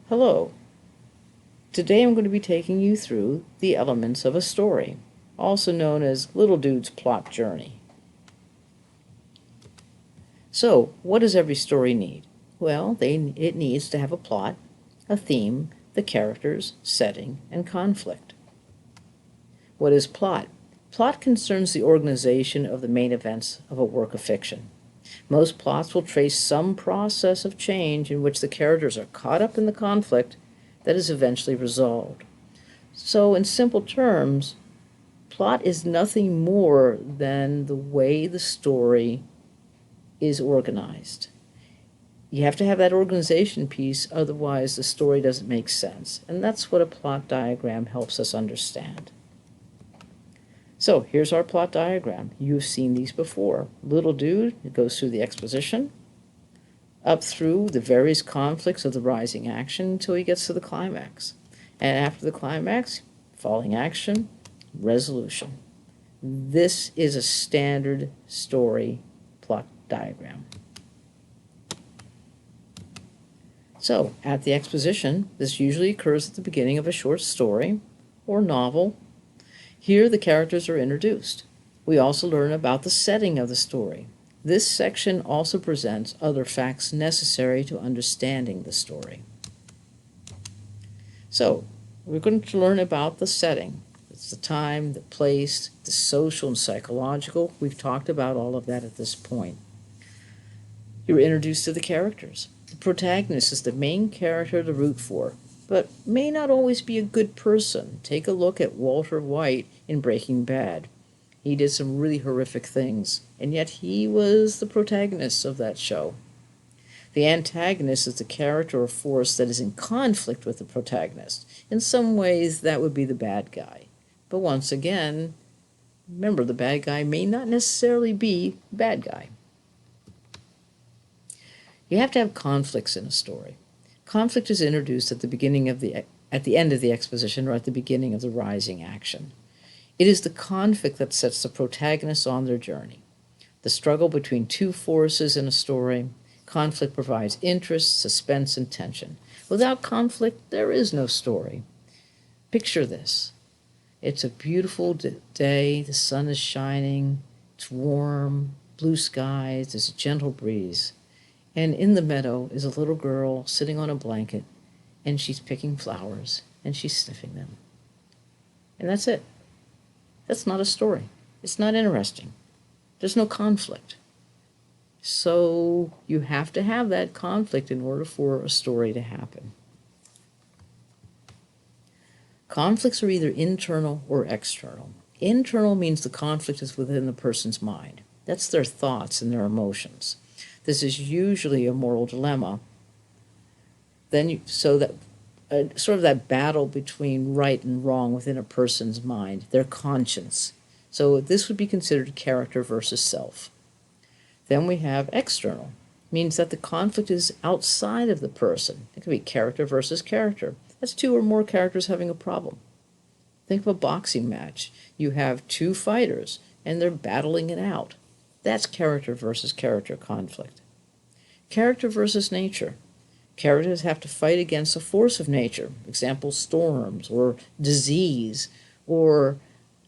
Hello. Today I'm going to be taking you through the elements of a story, also known as Little Dude's plot journey. So, what does every story need? Well, it needs to have a plot, a theme, the characters, setting, and conflict. What is plot? Plot concerns the organization of the main events of a work of fiction. Most plots will trace some process of change in which the characters are caught up in the conflict that is eventually resolved. So, in simple terms, plot is nothing more than the way the story is organized. You have to have that organization piece, otherwise the story doesn't make sense. And that's what a plot diagram helps us understand. So here's our plot diagram. You've seen these before. Little dude, it goes through the exposition, up through the various conflicts of the rising action until he gets to the climax. And after the climax, falling action, resolution. This is a standard story plot diagram. So, at the exposition, this usually occurs at the beginning of a short story or novel. Here, the characters are introduced. We also learn about the setting of the story. This section also presents other facts necessary to understanding the story. So, we're going to learn about the setting. It's the time, the place, the social and psychological. We've talked about all of that at this point. You're introduced to the characters. The protagonist is the main character to root for, but may not always be a good person. Take a look at Walter White in Breaking Bad. He did some really horrific things, and yet he was the protagonist of that show. The antagonist is the character or force that is in conflict with the protagonist. In some ways, that would be the bad guy. But once again, remember, the bad guy may not necessarily be the bad guy. You have to have conflicts in a story. Conflict is introduced at the end of the exposition or at the beginning of the rising action. It is the conflict that sets the protagonists on their journey. The struggle between two forces in a story. Conflict provides interest, suspense, and tension. Without conflict, there is no story. Picture this. It's a beautiful day, the sun is shining, it's warm, blue skies, there's a gentle breeze. And in the meadow is a little girl sitting on a blanket, and she's picking flowers, and she's sniffing them. And that's it. That's not a story. It's not interesting. There's no conflict. So you have to have that conflict in order for a story to happen. Conflicts are either internal or external. Internal means the conflict is within the person's mind. That's their thoughts and their emotions. This is usually a moral dilemma. Sort of that battle between right and wrong within a person's mind, their conscience. So this would be considered character versus self. Then we have external, means that the conflict is outside of the person. It could be character versus character. That's two or more characters having a problem. Think of a boxing match. You have two fighters, and they're battling it out. That's character versus character conflict. Character versus nature. Characters have to fight against a force of nature. Example, storms or disease or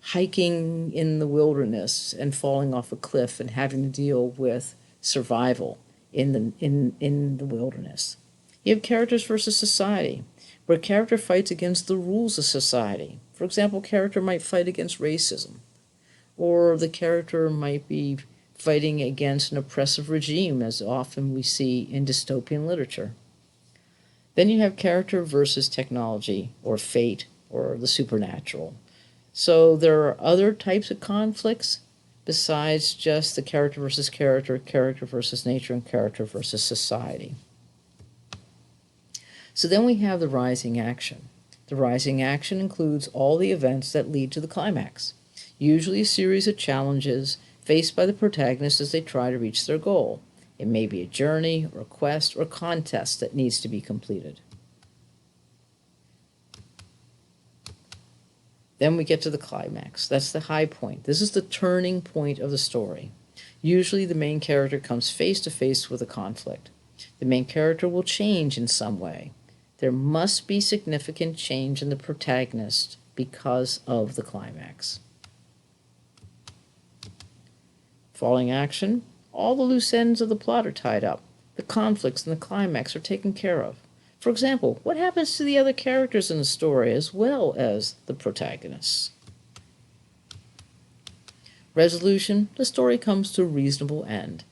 hiking in the wilderness and falling off a cliff and having to deal with survival in the wilderness. You have characters versus society, where character fights against the rules of society. For example, character might fight against racism, or the character might be fighting against an oppressive regime, as often we see in dystopian literature. Then you have character versus technology, or fate, or the supernatural. So there are other types of conflicts besides just the character versus character, character versus nature, and character versus society. So then we have the rising action. The rising action includes all the events that lead to the climax, usually a series of challenges faced by the protagonist as they try to reach their goal. It may be a journey, or a quest, or a contest that needs to be completed. Then we get to the climax. That's the high point. This is the turning point of the story. Usually the main character comes face to face with a conflict. The main character will change in some way. There must be significant change in the protagonist because of the climax. Falling action, all the loose ends of the plot are tied up. The conflicts and the climax are taken care of. For example, what happens to the other characters in the story as well as the protagonists? Resolution, the story comes to a reasonable end.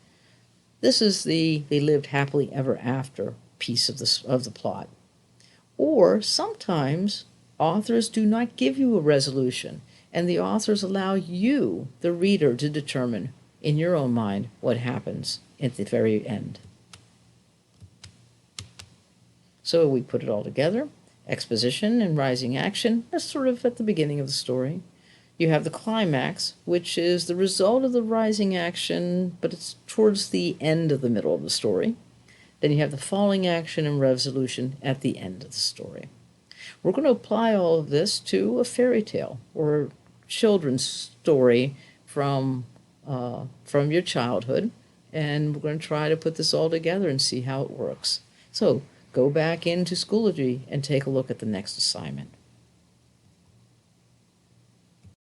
This is the they lived happily ever after piece of the plot. Or sometimes authors do not give you a resolution, and the authors allow you, the reader, to determine in your own mind what happens at the very end. So we put it all together. Exposition and rising action, that's sort of at the beginning of the story. You have the climax, which is the result of the rising action, but it's towards the end of the middle of the story. Then you have the falling action and resolution at the end of the story. We're going to apply all of this to a fairy tale or a children's story from your childhood, and we're going to try to put this all together and see how it works. So go back into Schoology and take a look at the next assignment.